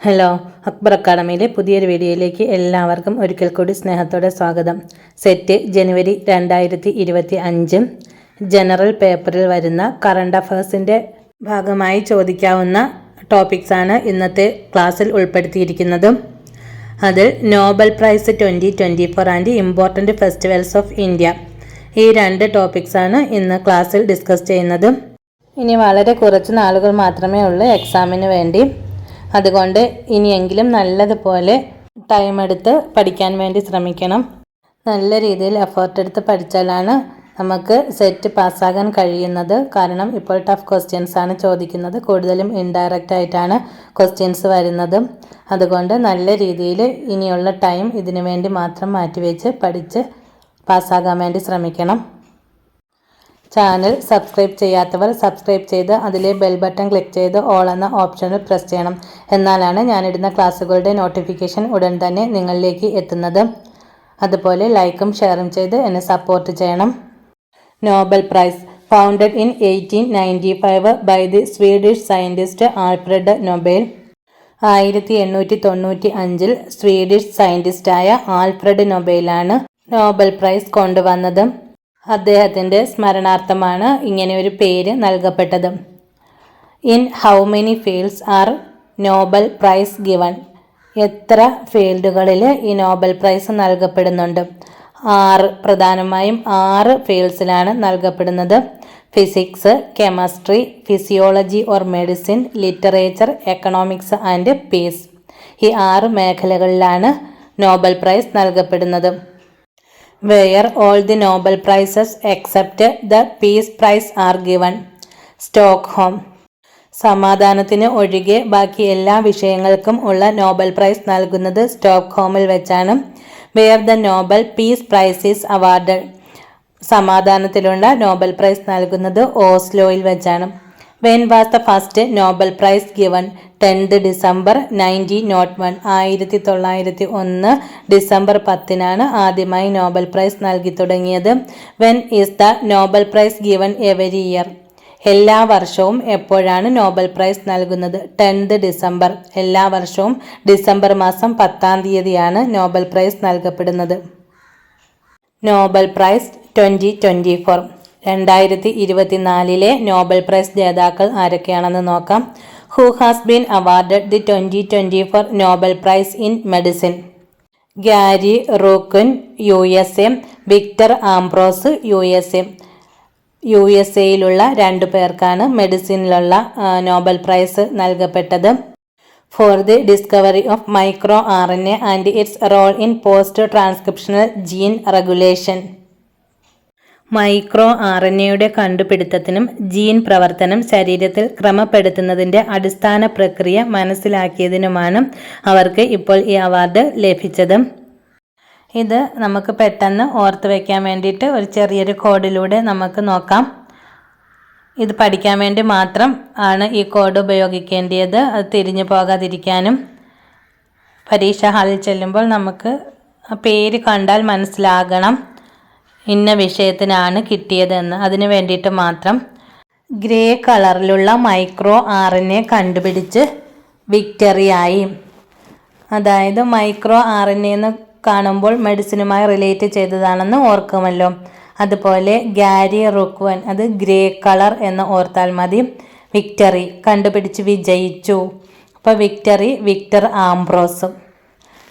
Hello, Akbar അക്കാഡമിയിലെ പുതിയൊരു വീഡിയോയിലേക്ക് എല്ലാവർക്കും ഒരിക്കൽ കൂടി സ്നേഹത്തോടെ സ്വാഗതം. സെറ്റ് ജനുവരി 2025 ജനറൽ പേപ്പറിൽ വരുന്ന കറണ്ട് അഫയേഴ്സിൻ്റെ ഭാഗമായി ചോദിക്കാവുന്ന ടോപ്പിക്സാണ് ഇന്നത്തെ ക്ലാസ്സിൽ ഉൾപ്പെടുത്തിയിരിക്കുന്നത്. അതിൽ Nobel prize 2024 and important festivals of India, ഈ രണ്ട് ടോപ്പിക്സാണ് ഇന്ന് ക്ലാസ്സിൽ ഡിസ്കസ് ചെയ്യുന്നത്. ഇനി വളരെ കുറച്ച് നാളുകൾ മാത്രമേ ഉള്ളൂ എക്സാമിന് വേണ്ടി. അതുകൊണ്ട് ഇനിയെങ്കിലും നല്ലതുപോലെ ടൈം എടുത്ത് പഠിക്കാൻ വേണ്ടി ശ്രമിക്കണം. നല്ല രീതിയിൽ എഫേർട്ട് എടുത്ത് പഠിച്ചാലാണ് നമുക്ക് സെറ്റ് പാസ്സാകാൻ കഴിയുന്നത്. കാരണം ഇപ്പോൾ ടഫ് ക്വസ്റ്റ്യൻസ് ആണ് ചോദിക്കുന്നത്, കൂടുതലും ഇൻഡയറക്റ്റ് ആയിട്ടാണ് ക്വസ്റ്റ്യൻസ് വരുന്നത്. അതുകൊണ്ട് നല്ല രീതിയിൽ ഇനിയുള്ള ടൈം ഇതിനു വേണ്ടി മാത്രം മാറ്റിവെച്ച് പഠിച്ച് പാസ്സാകാൻ വേണ്ടി ശ്രമിക്കണം. ചാനൽ സബ്സ്ക്രൈബ് ചെയ്യാത്തവർ സബ്സ്ക്രൈബ് ചെയ്ത് അതിലെ ബെൽ ബട്ടൺ ക്ലിക്ക് ചെയ്ത് ഓൾ എന്ന ഓപ്ഷനിൽ പ്രസ് ചെയ്യണം. എന്നാലാണ് ഞാനിടുന്ന ക്ലാസ്സുകളുടെ നോട്ടിഫിക്കേഷൻ ഉടൻ തന്നെ നിങ്ങളിലേക്ക് എത്തുന്നത്. അതുപോലെ ലൈക്കും ഷെയറും ചെയ്ത് എന്നെ സപ്പോർട്ട് ചെയ്യണം. Nobel prize founded in 1895 by the Swedish scientist Alfred Nobel. 1895 Swedish സയൻറ്റിസ്റ്റായ ആൽഫ്രഡ് നൊബേലാണ് നോബൽ പ്രൈസ് കൊണ്ടുവന്നത്. അദ്ദേഹത്തിൻ്റെ സ്മരണാർത്ഥമാണ് ഇങ്ങനെ ഒരു പേര് നൽകപ്പെട്ടത്. In how many fields are Nobel prize given? എത്ര ഫീൽഡുകളിൽ ഈ നോബൽ പ്രൈസ് നൽകപ്പെടുന്നുണ്ട്? 6, പ്രധാനമായും 6 ഫീൽഡ്സിലാണ് നൽകപ്പെടുന്നത്. Physics, chemistry, physiology or medicine, literature, economics and peace. ഈ 6 മേഖലകളിലാണ് നോബൽ പ്രൈസ് നൽകപ്പെടുന്നത്. Where all the Nobel Prizes except the Peace Prize are given. Stockholm. സമാധാനത്തിന് ഒഴികെ ബാക്കി എല്ലാ വിഷയങ്ങൾക്കും ഉള്ള നോബൽ പ്രൈസ് നൽകുന്നത് സ്റ്റോക്ക്ഹോമിൽ വെച്ചാണ്. Where the Nobel Peace Prize is awarded. സമാധാനത്തിലുള്ള നോബൽ പ്രൈസ് നൽകുന്നത് ഓസ്ലോയിൽ വെച്ചാണ്. When was the first Nobel Prize given? 10th December 1901. 1901 December 10 ആദ്യമായി നോബൽ പ്രൈസ് നൽകി തുടങ്ങിയത്. When is the Nobel Prize given every year? എല്ലാ വർഷവും എപ്പോഴാണ് നോബൽ പ്രൈസ് നൽകുന്നത്? 10th December. എല്ലാ വർഷവും ഡിസംബർ മാസം 10 നോബൽ പ്രൈസ് നൽകപ്പെടുന്നത്. Nobel prize 2024. 2024 നോബൽ പ്രൈസ് ജേതാക്കൾ ആരൊക്കെയാണെന്ന് നോക്കാം. Who has been awarded the 2024 Nobel prize in medicine? Gary Ruvkun USA, Victor Ambros USA. USA രണ്ടു പേർക്കാണ് മെഡിസിനിലുള്ള നോബൽ പ്രൈസ് നൽകപ്പെട്ടത്. For the discovery of micro RNA and its role in post transcriptional gene regulation. Micro RNAയുടെ കണ്ടുപിടുത്തത്തിനും gene പ്രവർത്തനം ശരീരത്തിൽ ക്രമപ്പെടുത്തുന്നതിൻ്റെ അടിസ്ഥാന പ്രക്രിയ മനസ്സിലാക്കിയതിനുമാണ് അവർക്ക് ഇപ്പോൾ ഈ അവാർഡ് ലഭിച്ചത്. ഇത് നമുക്ക് പെട്ടെന്ന് ഓർത്ത് വയ്ക്കാൻ വേണ്ടിയിട്ട് ഒരു ചെറിയൊരു കോഡിലൂടെ നമുക്ക് നോക്കാം. ഇത് പഠിക്കാൻ വേണ്ടി മാത്രം ആണ് ഈ കോഡ് ഉപയോഗിക്കേണ്ടത്. അത് തിരിഞ്ഞു പോകാതിരിക്കാനും പരീക്ഷാ ഹാളിൽ ചെല്ലുമ്പോൾ നമുക്ക് പേര് കണ്ടാൽ മനസ്സിലാകണം ഇന്ന വിഷയത്തിനാണ് കിട്ടിയതെന്ന്. അതിനു വേണ്ടിയിട്ട് മാത്രം. ഗ്രേ കളറിലുള്ള മൈക്രോ RNA കണ്ടുപിടിച്ച് വിക്ടറിയായി. അതായത് മൈക്രോ RNA എന്ന് കാണുമ്പോൾ മെഡിസിനുമായി റിലേറ്റ് ചെയ്തതാണെന്ന് ഓർക്കുമല്ലോ. അതുപോലെ ഗാരി റുക്വൻ, അത് ഗ്രേ കളർ എന്ന് ഓർത്താൽ മതി. വിക്ടറി കണ്ടുപിടിച്ച് വിജയിച്ചു. അപ്പോൾ വിക്ടറി വിക്ടർ ആംബ്രോസും.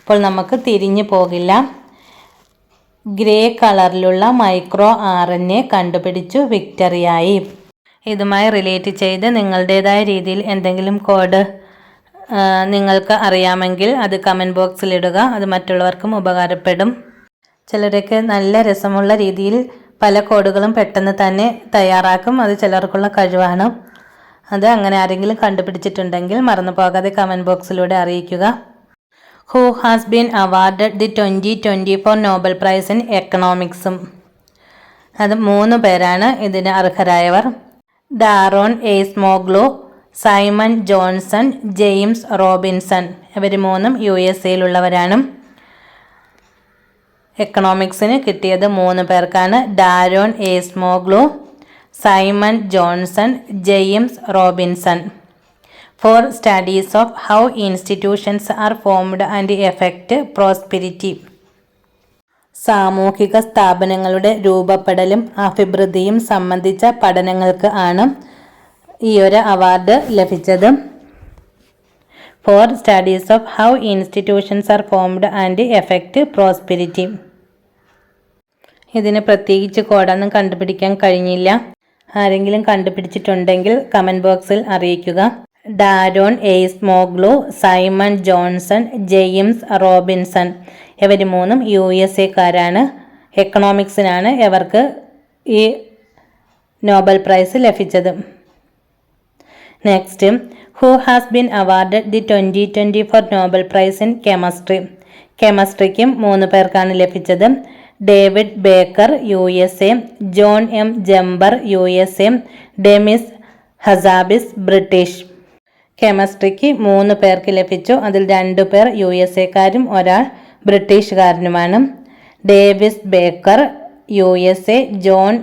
അപ്പോൾ നമുക്ക് തിരിഞ്ഞു പോകില്ല. ഗ്രേ കളറിലുള്ള മൈക്രോ RNA കണ്ടുപിടിച്ചു വിക്ടറിയായി. ഇതുമായി റിലേറ്റ് ചെയ്ത് നിങ്ങളുടേതായ രീതിയിൽ എന്തെങ്കിലും കോഡ് നിങ്ങൾക്ക് അറിയാമെങ്കിൽ അത് കമൻറ്റ് ബോക്സിലിടുക. അത് മറ്റുള്ളവർക്കും ഉപകാരപ്പെടും. ചിലരൊക്കെ നല്ല രസമുള്ള രീതിയിൽ പല കോഡുകളും പെട്ടെന്ന് തന്നെ തയ്യാറാക്കും. അത് ചിലർക്കുള്ള കഴിവാണ്. അത് അങ്ങനെ ആരെങ്കിലും കണ്ടുപിടിച്ചിട്ടുണ്ടെങ്കിൽ മറന്നു പോകാതെ കമൻറ്റ് ബോക്സിലൂടെ അറിയിക്കുക. Who has been awarded the 2024 Nobel prize in എക്കണോമിക്സും? അത് 3 പേരാണ് ഇതിന് അർഹരായവർ. Daron Acemoglu, Simon Johnson, James Robinson. ഇവർ 3 USA എക്കണോമിക്സിന് കിട്ടിയത് 3 പേർക്കാണ്. Daron Acemoglu, Simon Johnson, James Robinson. for studies of how institutions are formed and affect prosperity. സാമൂഹിക സ്ഥാപനങ്ങളുടെ രൂപപ്പെടലും അഭിവൃദ്ധിയും സംബന്ധിച്ച പഠനങ്ങൾക്ക് ആണ് ഈ ഒരു അവാർഡ് ലഭിച്ചത്. Four studies of how institutions are formed and effect prosperity. ഇതിന് പ്രത്യേകിച്ച് കോഡൊന്നും കണ്ടുപിടിക്കാൻ കഴിഞ്ഞില്ല. ആരെങ്കിലും കണ്ടുപിടിച്ചിട്ടുണ്ടെങ്കിൽ കമൻറ്റ് ബോക്സിൽ അറിയിക്കുക. Daron Acemoglu, Simon Johnson, James Robinson ഇവർ മൂന്നും USA-കാരാണ്. എക്കണോമിക്സിനാണ് ഇവർക്ക് ഈ നോബൽ പ്രൈസ് ലഭിച്ചത്. Next, who has been awarded the 2024 Nobel prize in chemistry. കെമിസ്ട്രിക്കും 3 പേർക്കാണ് ലഭിച്ചത്. David Baker USA, John M Jumper USA, Demis Hassabis British. കെമിസ്ട്രിക്ക് 3 പേർക്ക് ലഭിച്ചു. അതിൽ 2 പേർ USA-കാരും ഒരാൾ ബ്രിട്ടീഷുകാരനുമാണ്. Davis Baker USA, John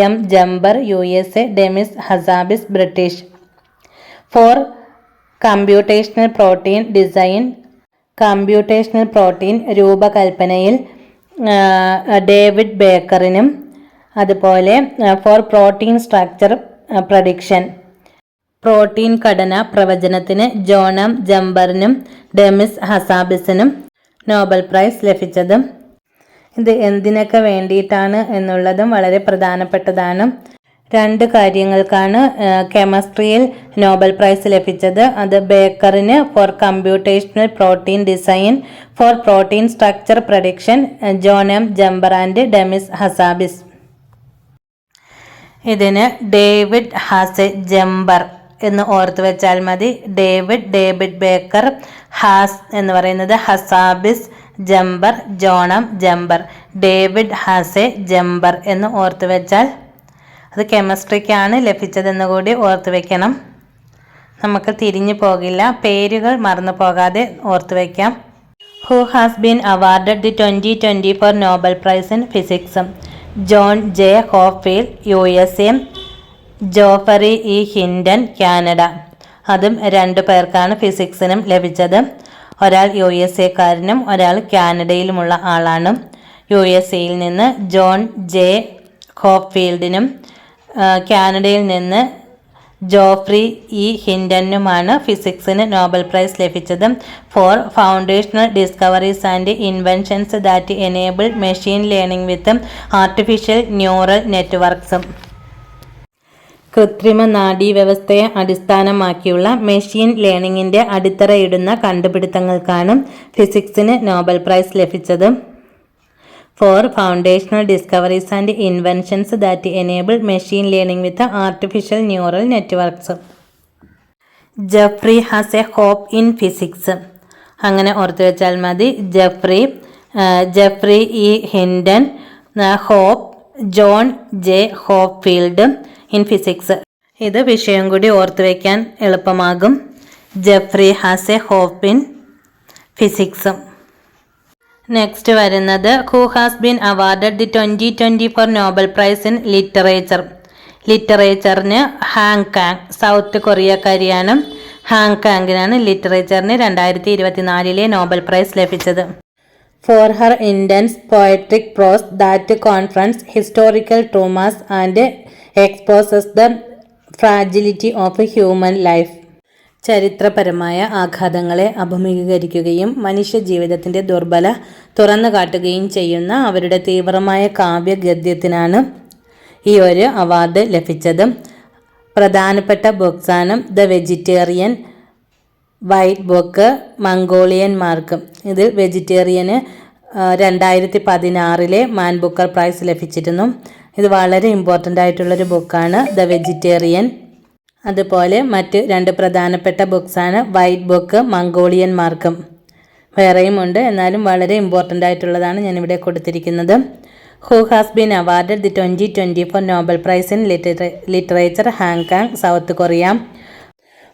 M Jumper USA, Demis Hassabis British. For computational protein design. Computational protein രൂപകൽപ്പനയിൽ ഡേവിഡ് ബേക്കറിനും അതുപോലെ for protein structure prediction protein ഘടന പ്രവചനത്തിന് ജോൺ M ജംബറിനും ഡെമിസ് ഹസാബിസിനും നോബൽ പ്രൈസ് ലഭിച്ചത്. ഇത് എന്തിനൊക്കെ വേണ്ടിയിട്ടാണ് എന്നുള്ളതും വളരെ പ്രധാനപ്പെട്ടതാണ്. 2 കാര്യങ്ങൾക്കാണ് കെമിസ്ട്രിയിൽ നോബൽ പ്രൈസ് ലഭിച്ചത്. അത് ബേക്കറിന് for computational protein design, for protein structure prediction John M Jumper and Demis Hassabis. ഇതിന് ഡേവിഡ് ഹാസെ ജംബർ എന്ന് ഓർത്ത് വെച്ചാൽ മതി. ഡേവിഡ് ബേക്കർ, ഹാസ് എന്ന് പറയുന്നത് Hassabis, Jumper John M Jumper. David has a Jumper എന്ന് ഓർത്ത് വെച്ചാൽ അത് കെമിസ്ട്രിക്കാണ് ലഭിച്ചതെന്ന് കൂടി ഓർത്ത് വെക്കണം. നമുക്ക് തിരിഞ്ഞു പോകില്ല. പേരുകൾ മറന്നു പോകാതെ ഓർത്ത് വയ്ക്കാം. Who has been awarded the 2024 Nobel prize in physics. John J Hopfield USA, ജോഫറി E Hindon Canada. അതും 2 പേർക്കാണ് ഫിസിക്സിനും ലഭിച്ചത്. ഒരാൾ USA-കാരനും ഒരാൾ കാനഡയിലുമുള്ള ആളാണ്. USA-യിൽ നിന്ന് ജോൺ J ഹോഫീൽഡിനും കാനഡയിൽ നിന്ന് ജോഫ്രി E ഹിൻഡനുമാണ് ഫിസിക്സിന് നോബൽ പ്രൈസ് ലഭിച്ചത്. For foundational discoveries and inventions that enable machine learning with artificial neural networks. കൃത്രിമ നാഡീവ്യവസ്ഥയെ അടിസ്ഥാനമാക്കിയുള്ള മെഷീൻ ലേണിംഗിൻ്റെ അടിത്തറയിടുന്ന കണ്ടുപിടുത്തങ്ങൾക്കാണ് ഫിസിക്സിന് നോബൽ പ്രൈസ് ലഭിച്ചത്. For foundational discoveries and inventions that enable machine learning with artificial neural networks. Geoffrey has a hope in physics. അങ്ങനെ ഓർത്ത് വെച്ചാൽ മതി. Geoffrey E Hinton, hope John J Hopfield in physics. ഇത് വിഷയം കൂടി ഓർത്ത് വയ്ക്കാൻ എളുപ്പമാകും. Geoffrey has a hope in physics. Next വരുന്നത് who has been awarded the 2024 Nobel prize in literature. ലിറ്ററേച്ചറിന് ഹാങ് കാങ്, സൗത്ത് കൊറിയക്കാരിയാണ്. ഹാങ് കാങ്ങിനാണ് ലിറ്ററേച്ചറിന് 2024 നോബൽ പ്രൈസ് ലഭിച്ചത്. For her intense poetic prose that confronts historical traumas and exposes the fragility of human life. ചരിത്രപരമായ ആഘാതങ്ങളെ അഭിമുഖീകരിക്കുകയും മനുഷ്യ ജീവിതത്തിൻ്റെ ദുർബല തുറന്നു കാട്ടുകയും ചെയ്യുന്ന അവരുടെ തീവ്രമായ കാവ്യഗദ്യത്തിനാണ് ഈ ഒരു അവാർഡ് ലഭിച്ചത്. പ്രധാനപ്പെട്ട ബുക്സാണ് The Vegetarian, White Book, Mongolian Mark. ഇതിൽ വെജിറ്റേറിയന് 2016 മാൻ ബുക്കർ പ്രൈസ് ലഭിച്ചിരുന്നു. ഇത് വളരെ ഇമ്പോർട്ടൻ്റ് ആയിട്ടുള്ളൊരു ബുക്കാണ് ദ വെജിറ്റേറിയൻ. അതുപോലെ മറ്റ് 2 പ്രധാനപ്പെട്ട ബുക്സാണ് വൈറ്റ് ബുക്ക്, മംഗോളിയൻ മാർക്കും. വേറെയും ഉണ്ട്, എന്നാലും വളരെ ഇമ്പോർട്ടൻ്റ് ആയിട്ടുള്ളതാണ് ഞാനിവിടെ കൊടുത്തിരിക്കുന്നത്. Who has been awarded the 2024 Nobel prize in literature. Han Kang, South Korea.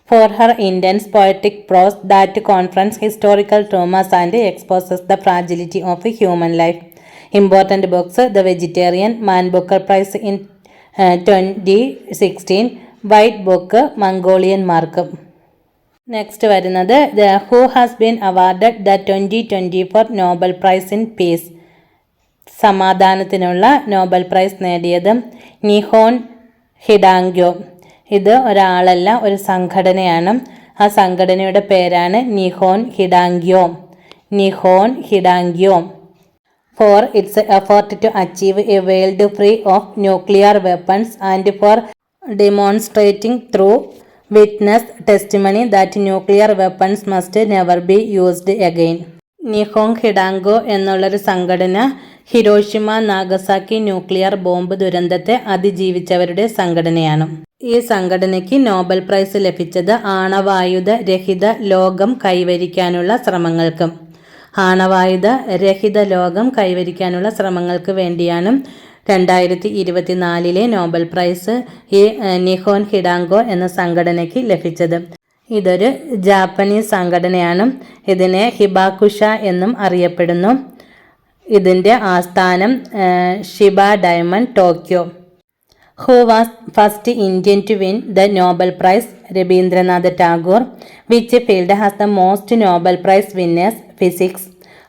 For her intense poetic prose that confronts historical traumas and exposes the fragility of human life. Important books The Vegetarian, Man Booker prize in 2016, White Book, Mongolian Mark. Next വരുന്നത് who has been awarded the 2024 Nobel prize in peace. സമാധാനത്തിനുള്ള Nobel prize നേടിയത് Nihon ഹിഡാങ്ക്യോ. ഇത് ഒരാളല്ല, ഒരു സംഘടനയാണ്. ആ സംഘടനയുടെ പേരാണ് Nihon Hidankyo. Nihon Hidankyo. For its effort to achieve a world free of nuclear weapons and for demonstrating through witness testimony that nuclear weapons must never be used again. Nihon Hidankyo എന്നുള്ളൊരു സംഘടന Hiroshima Nagasaki nuclear bomb ദുരന്തത്തെ അതിജീവിച്ചവരുടെ സംഘടനയാണ്. ഈ സംഘടനയ്ക്ക് Nobel prize ലഭിച്ചത് ആണവായുധ രഹിത ലോകം കൈവരിക്കാനുള്ള ശ്രമങ്ങൾക്ക്. ആണവായുധ രഹിത ലോകം കൈവരിക്കാനുള്ള ശ്രമങ്ങൾക്ക് വേണ്ടിയാണ് 2024 നോബൽ പ്രൈസ് ഈ നിഹോൻ ഹിഡാങ്കോ എന്ന സംഘടനയ്ക്ക് ലഭിച്ചത്. ഇതൊരു ജാപ്പനീസ് സംഘടനയാണ്. ഇതിനെ ഹിബാകുഷ എന്നും അറിയപ്പെടുന്നു. ഇതിൻ്റെ ആസ്ഥാനം Shiba diamond, Tokyo. Who was first Indian to win the Nobel prize? Rabindranath Tagore. Which field has the most Nobel prize winners? Physics.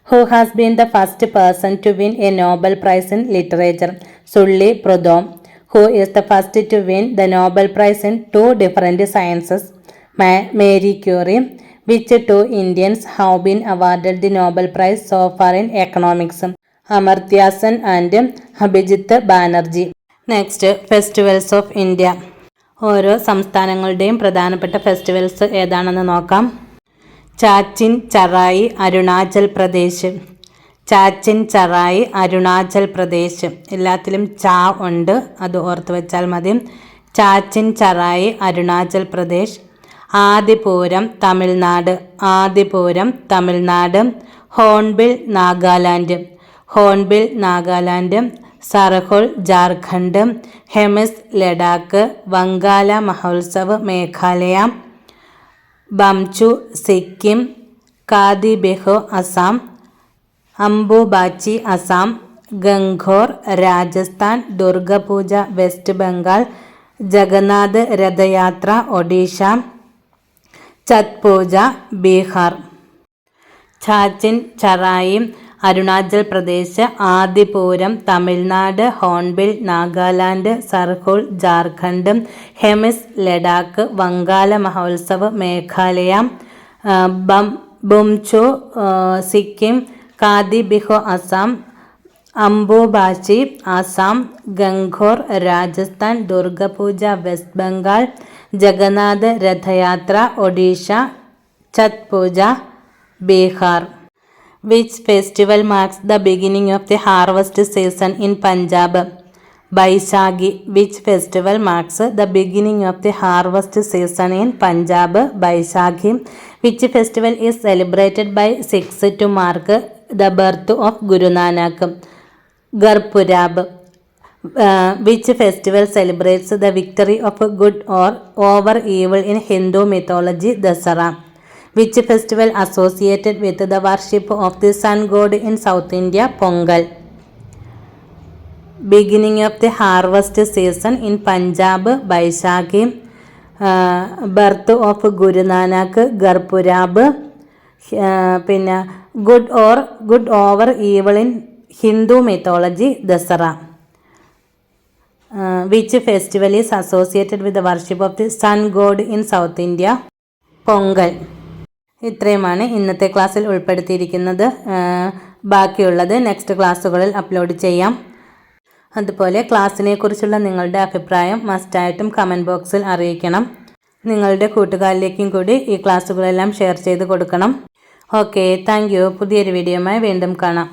Who has been the first person to win a Nobel Prize in Literature? Sully Prudhomme. Who is the first to win the Nobel Prize in 2 different sciences? Marie Curie. Which 2 Indians have been awarded the Nobel Prize so far in economics? Amartya Sen and Abhijit Banerjee. Next, Festivals of India. ഓരോ സംസ്ഥാനങ്ങളുടെയും പ്രധാനപ്പെട്ട festivals ഏതാണെന്ന് നോക്കാം. ചാച്ചിൻ ചറായി, അരുണാചൽ പ്രദേശ്. ചാച്ചിൻ ചറായി, അരുണാചൽ പ്രദേശ്. എല്ലാത്തിലും ചാ ഉണ്ട്, അത് ഓർത്ത് വെച്ചാൽ മതി. Chachin Charai, Arunachal Pradesh. Adipuram, Tamil Nadu. Adipuram, Tamil Nadu. Hornbill, Nagaland. Hornbill, Nagaland. Sarhul, Jharkhand. Hemis, Ladakh. Wangala Mahotsav, Meghalaya. Bumchu, Sikkim. Kati Bihu, Assam. Ambubachi, Assam. Gangaur, Rajasthan. Durga Puja, West Bengal. Jagannath Rath Yatra, Odisha. Chhath Puja, Bihar. Chachin Charai, Arunachal Pradesh. Adipuram, Tamil Nadu. Hornbill, Nagaland. Sarhul, Jharkhand. Hemis, Ladakh. Wangala Mahotsav, Meghalaya. Bumchu, Sikkim. Kati Bihu, Assam. Ambubachi, Assam. Gangaur, Rajasthan. Durga Puja, West Bengal. Jagannath Rath Yatra, Odisha. Chhath Puja, Bihar. Which festival marks the beginning of the harvest season in Punjab? Baisakhi. Which festival marks the beginning of the harvest season in Punjab? Baisakhi. Which festival is celebrated by Sikhs to mark the birth of Guru Nanak? Gurpurab. Which festival celebrates the victory of good or over evil in Hindu mythology? Dasara. Which festival associated with the worship of the sun god in South India? Pongal. Beginning of the harvest season in Punjab, Baisakhi. Birth of Guru Nanak, Gurpurab. പിന്നെ good over evil in Hindu mythology, Dasara. Which festival is associated with the worship of the sun god in South India? Pongal. ഇത്രയുമാണ് ഇന്നത്തെ ക്ലാസ്സിൽ ഉൾപ്പെടുത്തിയിരിക്കുന്നത്. ബാക്കിയുള്ളത് next ക്ലാസ്സുകളിൽ upload ചെയ്യാം. അതുപോലെ ക്ലാസ്സിനെ കുറിച്ചുള്ള നിങ്ങളുടെ അഭിപ്രായം മസ്റ്റായിട്ടും കമൻറ്റ് ബോക്സിൽ അറിയിക്കണം. നിങ്ങളുടെ കൂട്ടുകാരിലേക്കും കൂടി ഈ ക്ലാസ്സുകളെല്ലാം ഷെയർ ചെയ്ത് കൊടുക്കണം. Okay, thank you. പുതിയൊരു വീഡിയോയുമായി വീണ്ടും കാണാം.